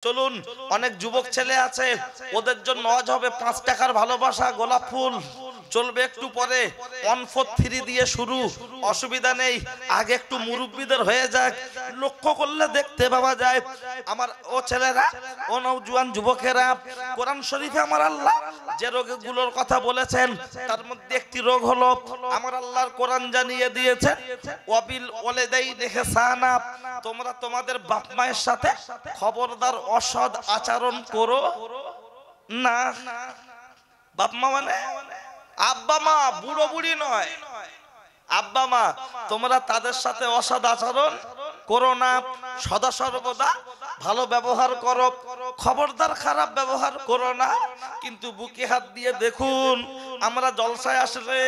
চলুন, অনেক যুবক ছেলে আছে, ওদের জন্য আজ হবে 5 টাকার ভালোবাসা গোলাপ ফুল চলবে একটু পরে 143 দিয়ে শুরু, অসুবিধা নেই। আগে একটু মুরব্বীদের হয়ে যাক। লক্ষ্য করলে দেখতে পাওয়া যায় আমার ও ছেলেরা, ও নওজোয়ান যুবকেরা, কোরআন শরীফে আমার আল্লাহ যে রোগগুলোর কথা বলেছেন তার মধ্যে একটি রোগ হলো, আমার আল্লাহর কোরআন জানিয়ে দিয়েছেন ওয়াবিল ওয়ালিদাইনি ইহসানা, তোমরা তোমাদের বাপ মায়ের সাথে খবরদার অসৎ আচরণ করো না। বাপ মা মানে আব্বা মা, বুড়ো বুড়ি নয়, আব্বা মা, তোমরা তাদের সাথে অসৎ আচরণ করো না, সদা সর্বদা ভালো ব্যবহার করো, খবরদার খারাপ ব্যবহার করো না। কিন্তু বুকে হাত দিয়ে দেখুন, আমরা জলসায় আসলে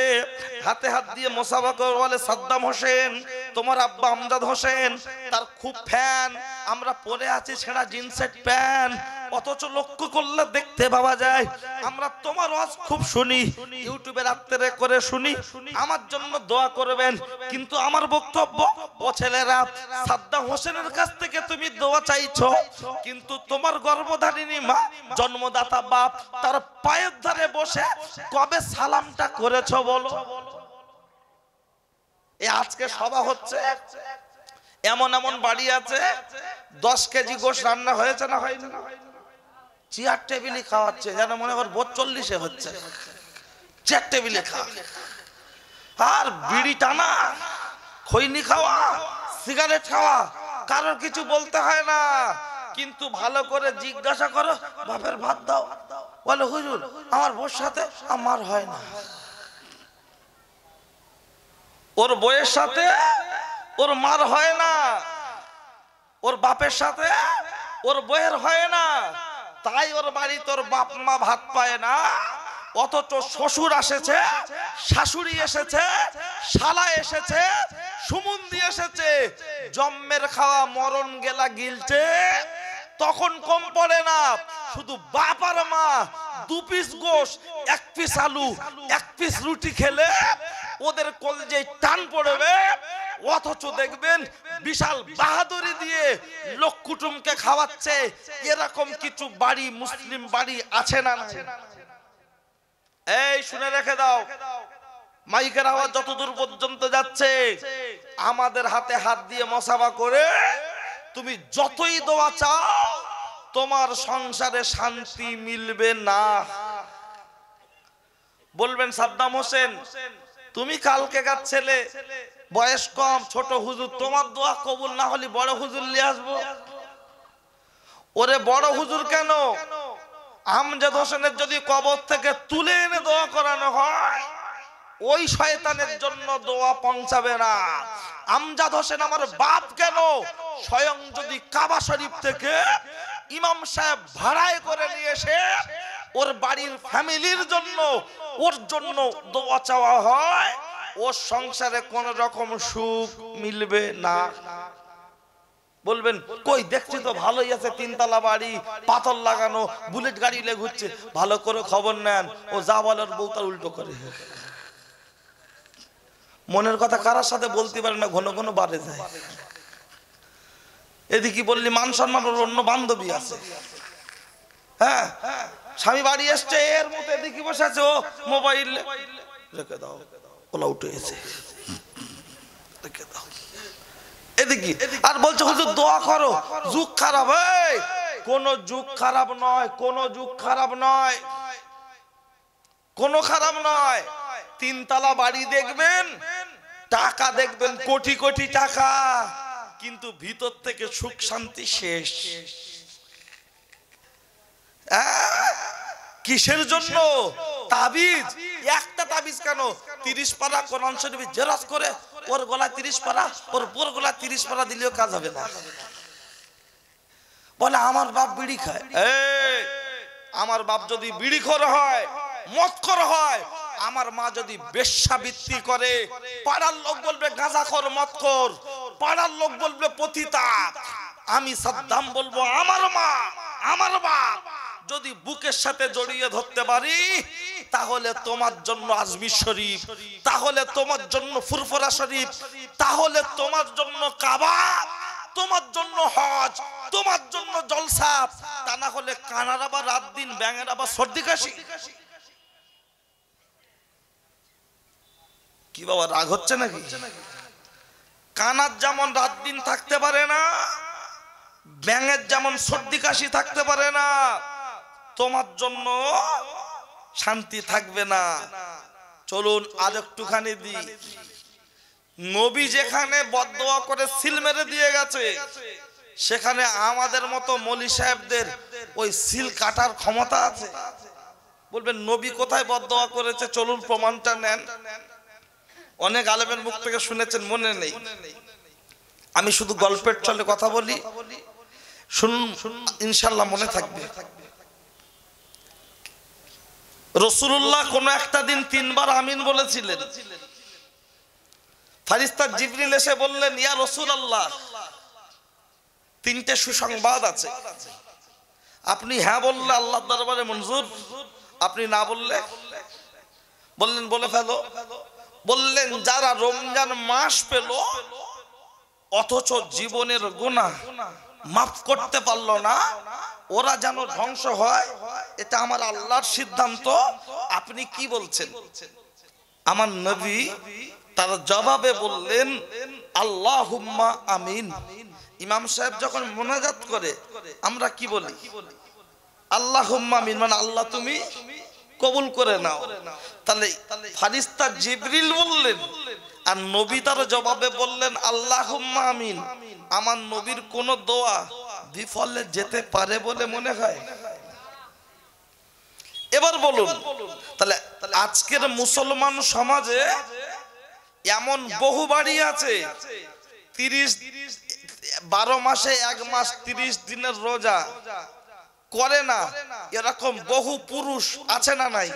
হাতে হাত দিয়ে মোসাফা করে বলে সাদ্দাম হোসেন, তোমার আব্বা আমজাদ হোসেন, তার খুব ফ্যান, আমরা পরে আছি ছেঁড়া জিন্সের প্যান্ট, অথচ লক্ষ্য করলে দেখতে পাওয়া যায় আমরা তোমার ওয়াজ খুব শুনি, ইউটিউবে রাত্রে করে শুনি, আমার জন্য দোয়া করবেন। কিন্তু আমার বক্তব্য, ও ছেলেরা, সাদ্দাম হোসেনের কাছ থেকে তুমি দোয়া চাইছো, কিন্তু তোমার গর্ভধারিণী মা, জন্মদাতা বাপ, তার পায়ের ধারে বসে কবে সালামটা করেছো বলো? এই আজকে সভা হচ্ছে, এমন এমন বাড়ি আছে 10 কেজি গোশ রান্না হয়েছে না হয়নি, চেয়ার টেবিলে খাওয়াচ্ছে, যেন মনে কর 42 হচ্ছে, চেয়ার টেবিলে খাওয়া, আর বিড়ি টানা, খৈনি খাওয়া, সিগারেট খাওয়া, কারোর কিছু বলতে হয় না। কিন্তু ভালো করে জিজ্ঞাসা করো, বাপের ভাত দাও, বলে হুজুর আমার বউর সাথে আমার হয় না, ওর বউয়ের সাথে ওর মার হয় না, ওর বাপের সাথে ওর বউয়ের হয় না, তাই ওর বাড়ি তোর বাপ মা ভাত পায় না। অথচ শ্বশুর এসেছে, শাশুড়ি এসেছে, শালা এসেছে, সুমন্দি এসেছে, জম্মের খাওয়া মরণ গেলা গিলছে, তখন কম পড়ে না। শুধু বাপ আর মা 2 পিস গোশ, 1 পিস আলু, 1 পিস রুটি খেলে ওদের কলজে টান পড়বে। অথচ দেখবেন বিশাল বাহাদুরি দিয়ে লোক কুটুমকে খাওয়াচ্ছে। এরকম কিছু বাড়ি, মুসলিম বাড়ি আছে না? এই শুনে রেখে দাও, মাইকের আওয়াজ যতদূর পর্যন্ত যাচ্ছে, আমাদের হাতে হাত দিয়ে মুসাফা করে তুমি যতই দোয়া চাও, তোমার সংসারে শান্তি মিলবে না। বলবেন সাদ্দাম হোসেন, তুমি কালকেকার ছেলে, বয়স কম, ছোট হুজুর, তোমার দোয়া কবুল না হলে বড় হুজুর নিয়ে আসবো। ওরে বড় হুজুর কেন, আমজাদ হোসেনের যদি কবর থেকে তুলে এনে দোয়া করানো হয়, ওই শয়তানের জন্য দোয়া পৌঁছাবে না। আমজাদ হোসেন আমার বাপ কেন, স্বয়ং যদি কাবা শরীফ থেকে ইমাম সাহেব ভাড়ায় করে নিয়ে এসে ওর বাড়ির ফ্যামিলির জন্য, ওর জন্য দোয়া চাওয়া হয়, ওর সংসারে কোন রকম সুখ মিলবে না। বলবেন কই, দেখছি তো ভালোই আছে, 3 তলা বাড়ি, পাথর লাগানো, বুলেট গাড়ি লে ঘুরছে। ভালো করে খবর নেন, ও যা বলে ওর বউ তার উল্টো করে। মনের কথা কারার সাথে বলতে পারে না, ঘন ঘন বাড়ে যায়। এদিকে বললি মান সম্মান, ওর অন্য বান্ধবী আছে, হ্যাঁ, স্বামী বাড়ি এসছে, এর মতো এদিকে বসে আছে, ও মোবাইল রেখে দাও, ওলা উঠে এসে রেখে দাও এদিকে, আর বলছে হুজুর দোয়া করো, যুগ খারাপ। এই কোন যুগ খারাপ নয়, কোন যুগ খারাপ নয়, কোন খারাপ নয়। 3 তলা বাড়ি দেখবেন, টাকা দেখবেন কোটি কোটি টাকা, কিন্তু ভিতর থেকে সুখ শান্তি শেষ। কিসের জন্য? তাবিজ, একটা তাবিজ কেন 30 পারা কোরআন শরীফ জেরক্স করে ওর গলায় 30 পারা, ওর বোর গলায় 30 পারা দিলেও কাজ হবে না। বলে আমার বাপ বিড়ি খায়। এই আমার বাপ যদি বিড়িখোর হয়, মদখোর হয়, আমার মা যদি বেশ্যাবৃত্তি করে, পাড়ার লোক বলবে গাঁজাখোর, মদখোর, পাড়ার লোক বলবে পতিতা। আমি সাদ্দাম বলবো আমার মা, আমার বাপ যদি বুকের সাথে জড়িয়ে ধরতে পারি, তাহলে তোমার জন্য আজমির শরীফ, তাহলে তোমার জন্য ফুরফুরা শরীফ, তাহলে তোমার জন্য কাবা, তোমার জন্য হজ, তোমার জন্য জলসা, তা না হলে কানার আবার রাত দিন ব্যাঙের আবার সর্দি কাশি। কি বাবা রাগ হচ্ছে নাকি? কানার যেমন রাত দিন থাকতে পারে না, ব্যাঙের যেমন সর্দি কাশি থাকতে পারে না, তোমার জন্য শান্তি থাকবে না। চলুন আর একটুখানি দিই। নবী যেখানে বদদোয়া করে সিল মেরে দিয়ে গেছে, সেখানে আমাদের মতো মলি সাহেবদের ওই সিল কাটার ক্ষমতা আছে? বলবেন নবী কোথায় বদদোয়া করেছে, চলুন প্রমাণটা নেন। অনেক আলেমের মুখ থেকে শুনেছেন, মনে নেই। আমি শুধু গল্পের চলে কথা বলি, শুনুন, ইনশাল্লাহ মনে থাকবে। রাসূলুল্লাহ কোন একটা দিন 3 বার আমিন বলেছিলেন। ফারিস্তা জিবরিল এসে বললেন, ইয়া রাসূলুল্লাহ, 3টে সুসংবাদ আছে। আপনি হ্যাঁ বললে আল্লাহর দরবারে মঞ্জুর, আপনি না বললে বললেন বলে ফেলো। বললেন যারা রমজান মাস পেল অথচ জীবনের গুনাহ মাফ করতে পারলো না, ওরা যেন ধ্বংস হয়, এটা আমার আল্লাহর সিদ্ধান্ত। আপনি কি বলছেন? আমার নবী তার জবাবে বললেন, আল্লাহুম্মা আমিন। ইমাম সাহেব যখন মুনাজাত করে আমরা কি বলি? আল্লাহুম্মা আমিন, মানে আল্লাহ তুমি কবুল করে নাও। তাহলে ফারিস্তা জিবরিল বললেন আর নবী তার জবাবে বললেন আল্লাহুম্মা আমিন। আমার নবীর কোন দোয়া বিফলে যেতে পারে বলে মনে হয়? এবার বলুন, তাহলে আজকের মুসলমান সমাজে এমন বহু বাড়ি আছে 12 মাসে 1 মাস 30 দিনের রোজা করে না, এরকম বহু পুরুষ আছে না নাই?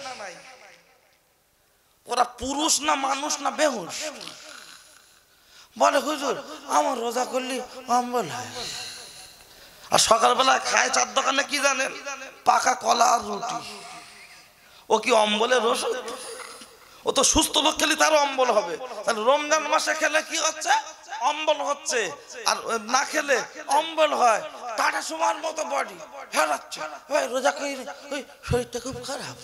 ওরা পুরুষ না মানুষ না বেহুশ? বলে হুজুর আমার রোজা করলি অম্বল হয়। আর সকালবেলা খায় 4 দোকানে কি জানেন? পাকা কলা আর রুটি। ও কি অম্বলের ওষুধ? ও তো সুস্থ লোক খেলে তারও অম্বল হবে। তাহলে রমজান মাসে খেলে কি হচ্ছে? অম্বল হচ্ছে। আর না খেলে অম্বল হয়। টাটা সুমার মতো বডি হেরাচ্ছে, রোজা করি ওই শরীরটা খুব খারাপ।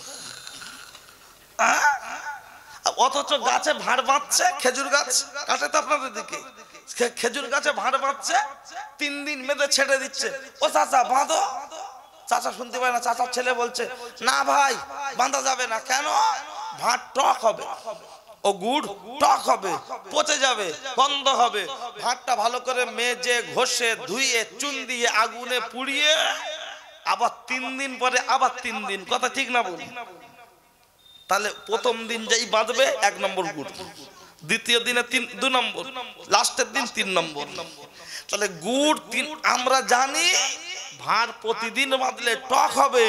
অথচ গাছে ভাঁড় বাঁধছে, খেজুর গাছ কাটে তো আপনাদের দিকে, খেজুর গাছে ভাঁড় বাঁধছে, 3 দিন মেয়েদের ছেড়ে দিচ্ছে। ও চাচা বাঁধো। চাচা শুনতে পায় না, চাচার ছেলে বলছে না ভাই বাঁধা যাবে না। কেন? ভাঁড় টক হবে, ও গুড় টক হবে, পচে যাবে, গন্ধ হবে। ভাতটা ভালো করে মেজে ঘষে ধুয়ে চুন দিয়ে আগুনে পুড়িয়ে আবার 3 দিন পরে আবার 3 দিন। কথা ঠিক না বলি? তাহলে প্রথম দিন যেই বাঁধবে 1 নম্বর গুড়, দ্বিতীয় দিনে 2 নম্বর, লাস্টের দিন 3 নম্বর। তাহলে গুড় আমরা জানি ভাঁড় প্রতিদিন বাঁধলে টক হবে।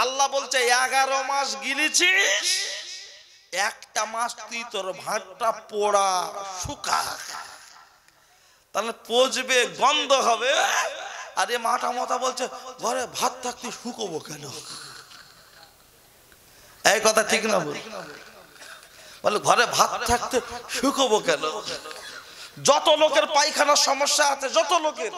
আল্লাহ বলছে 11 মাস গিলেছিস, 1টা মাস তুই তোর ভাতটা পোড়া শুকা, তাহলে পচবে, গন্ধ হবে। আর এ মাথা মাথা বলছে ঘরে ভাত থাকতে শুকোবো কেন? এই কথা ঠিক না বলে? ঘরে ভাত থাকতে শুকোবো কেন? যত লোকের পায়খানার সমস্যা আছে, যত লোকের,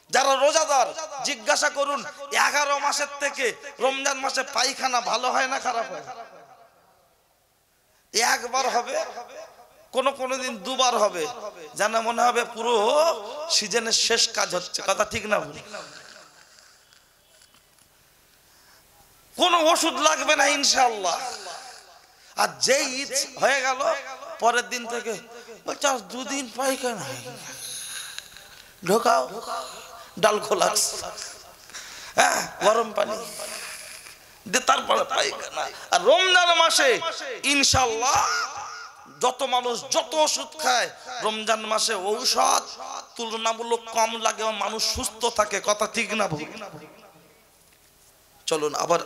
যারা রোজাদার জিজ্ঞাসা করুন 11 মাসের থেকে রমজান মাসে পায়খানা ভালো হয় না খারাপ হয়? একবার হবে, কোন দিন 2 বার হবে, যেন মনে হবে পুরো সিজনের শেষ কাজ হচ্ছে। কথা ঠিক না বলি? কোন ওষুধ লাগবে না ইনশাআল্লাহ। আর যে ঈদ হয়ে গেল পরের দিন থেকে বলছে 2 দিন পায়খানা ঢোকাও, ডাল খোলা, হ্যাঁ গরম পানি দে, তারপরে পায়খানা। আর রমজান মাসে ইনশাআল্লাহ যত মানুষ যত ওষুধ খায়, রমজান মাসে ঔষধ তুলনামূলক কম লাগে, মানুষ সুস্থ থাকে। কথা ঠিক না ভুল? চলুন আবার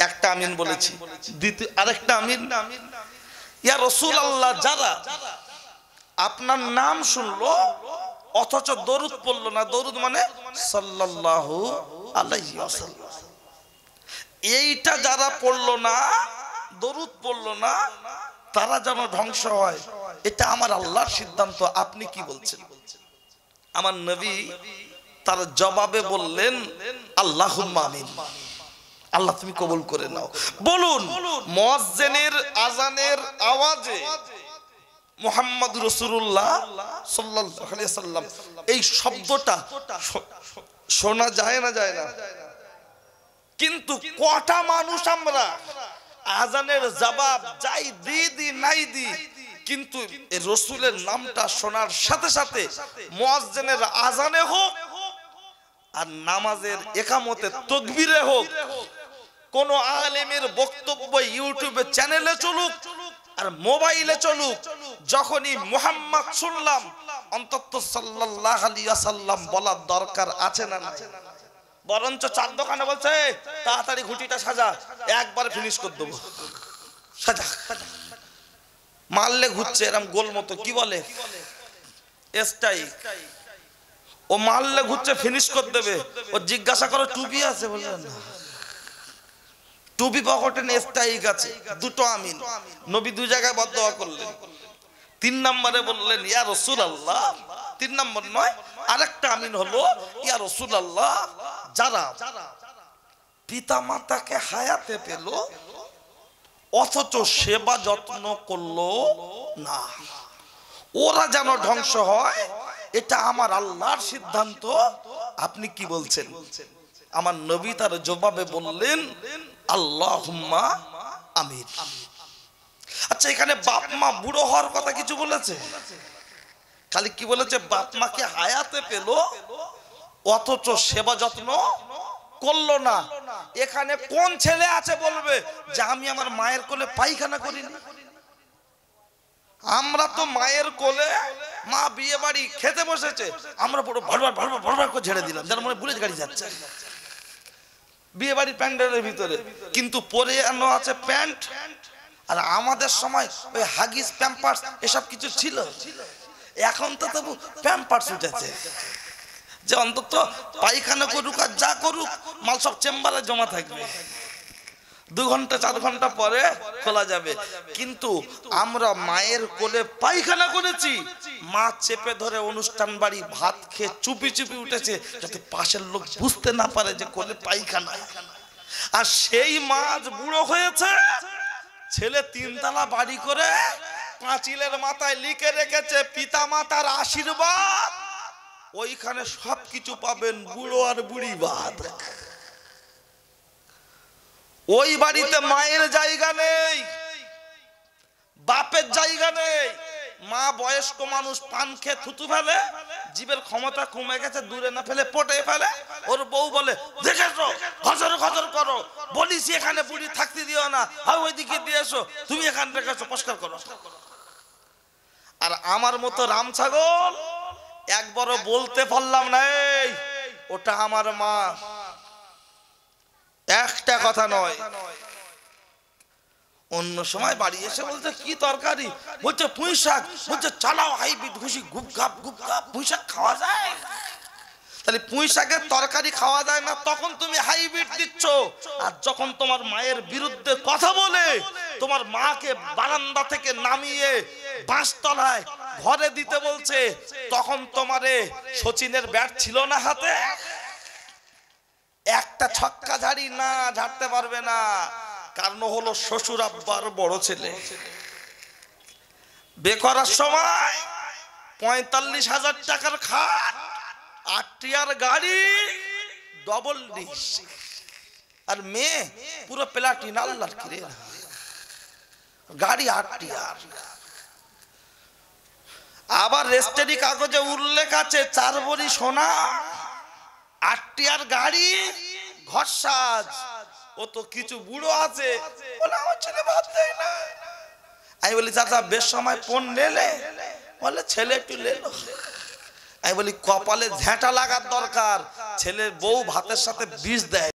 একটা আমিন বলেছি, দ্বিতীয় আরেকটা আমিন। ইয়া রাসূলুল্লাহ, যারা আপনার নাম শুনলো অথচ দরুদ পড়লো না, দরুদ মানে সাল্লাল্লাহু আলাইহি ওয়াসাল্লাম, এইটা যারা পড়লো না, দরুদ পড়লো না, তারা যেন ধ্বংস হয়, এটা আমার আল্লাহর সিদ্ধান্ত। আপনি কি বলছেন? আমার নবী তার জবাবে বললেন আল্লাহুম্মা আমিন। আল্লাহ তুমি কবুল করে নাও। বলুন, মুয়াজ্জিনের আযানের আওয়াজে মুহাম্মদ রাসূলুল্লাহ সাল্লাল্লাহু আলাইহি সাল্লাম এই শব্দটা শোনা যায় না যায় না? কিন্তু কটা মানুষ আমরা আযানের জবাব যাই দি নাই দি, কিন্তু এই রাসূলের নামটা শোনার সাথে সাথে মুয়াজ্জিনের আযানে হোক আর নামাজের ইকামতে তাকবীরে হোক, কোন আলেমের বক্তব্য ইউটিউবে চ্যানেলে চলুক আর মোবাইলে চলুক, যখনই মুহাম্মদ শুনলাম অন্তত সাল্লাল্লাহু আলাইহি ওয়াসাল্লাম বলার দরকার আছে না না? বরঞ্চ চার দোকানে বলছে তাড়াতাড়ি ঘুটিটা সাজা, একবারে ফিনিশ করে দেবো, সাজা। মারলে ঘুরছে এরকম গোল মতো, কি বলে এসটাই, ও মারলে ঘুরছে ফিনিশ করে দেবে। ও জিজ্ঞাসা করো টুপি আছে, বললেন না, টুপি পকেটে এসটাই আছে, দুটো আমিন। নবী দুই জায়গায় বদদোয়া করলেন। 3 নম্বরে বললেন ইয়া রাসূলুল্লাহ, 3 নম্বর নয় আরেকটা আমিন হলো ইয়া রাসূলুল্লাহ, যারা পিতা মাতাকে হায়াতে পেল অথচ সেবা যত্ন করলো না, ওরা যেন ধ্বংস হয়, এটা আমার আল্লাহর সিদ্ধান্ত। আপনি কি বলছেন? আমার নবী তার জবাবে বললেন আল্লাহুম্মা আমিন। আচ্ছা, এখানে বাপ মা বুড়ো হওয়ার কথা কিছু বলেছে? খালি কি বলেছে? বাপ মাকে হায়াতে পেল অথচ সেবা যত্ন করলো না। এখানে কোন ছেলে আছে বলবে যে আমি আমার মায়ের কোলে পায়খানা করিনি? আমরা তো মায়ের কোলে, মা বিয়ে বাড়ি খেতে বসেছে, আমরা পুরো ভরভর ভরভর ভরভর করে ঝেড়ে দিলাম, যার মনে বুলেট গাড়ি যাচ্ছে বিয়ে বাড়ির প্যান্ডেলের ভিতরে, কিন্তু পরে আনো আছে প্যান্ট। আর আমাদের সময় ওই হাগিস প্যাম্পার্স এসব কিছু ছিল, এখন তো তবু প্যাম্পার্স উঠেছে যে অন্তত পায়খানা করুক আর যা করুক মাল সব চেম্বারে জমা থাকবে, 2 ঘন্টা 4 ঘন্টা পরে খোলা যাবে। কিন্তু আমরা মায়ের কোলে পায়খানা করেছি, মা চেপে ধরে অনুষ্ঠান বাড়ি ভাত খেয়ে চুপি চুপি উঠেছে যাতে পাশের লোক বুঝতে না পারে যে কোলে পায়খানা। আর সেই মা আজ বুড়ো হয়েছে, ছেলে 3 তলা বাড়ি করে পাঁচিলের মাথায় লিখে রেখেছে পিতা মাতার আশীর্বাদ, ওইখানে সবকিছু পাবেন বুড়ো আর বুড়ি বাদ। ওই বাড়িতে মায়ের জায়গা নেই, বাপের জায়গা নেই। মা বয়স্ক মানুষ, পান খেয়ে থুতু ফেলে, জীবের ক্ষমতা কমে গেছে, দূরে না ফেলে পটে ফেলে। ওর বউ বলে দেখেছো খজর খজর করো, বলিস এখানে বুড়ি থাকতে দিও না, হয় ওইদিকে দিয়ে এসো, তুমি এখান থেকে পরিষ্কার করো। আর আমার মতো রাম ছাগল একবারও বলতে পারলাম না এই ওটা আমার মা, একটা কথা নয়। অন্য সময় বাড়ি এসে বলছে কি তরকারি, বলছে পুঁই শাক, বলছে চালাও হাইব্রিড ঘুষি, গুপ ঘাপ পুঁই শাক খাওয়া যায়? তাহলে পুঁই শাকের তরকারি খাওয়া যায় না, তখন তুমি হাইব্রিড দিচ্ছ। আর যখন তোমার মায়ের বিরুদ্ধে কথা বলে তোমার মাকে বারান্দা থেকে নামিয়ে বাঁশতলায় ঘরে দিতে বলছে, তখন তোমারে সচিনের ব্যাট ছিল না হাতে, একটা ছক্কা ঝাড়ি না ঝাড়তে পারবে না। কারণ হলো শ্বশুর আব্বার বড় ছেলে, বেকরার সময় 45,000 টাকার খাট, 8 টিয়ার গাড়ি, ডবল ডিশ, আর মেয়ে পুরো প্লাটিন, আল্লাহর কিরে গাড়ি 8 টিয়ার। আবার রেজিস্ট্রি কাগজে উল্লেখ আছে 4 ভরি সোনা, 8 টিয়ার গাড়ি, ঘর সাজ। ও তো কিছু বুড়ো আছে, বলে আমার ছেলে ভাত দেয় না। আমি বলি চাচা বেশ সময় ফোন নেলে, বলে ছেলে একটু লেলো। আমি বলি কপালে ঝেঁটা লাগার দরকার, ছেলের বউ ভাতের সাথে বিষ দেয়।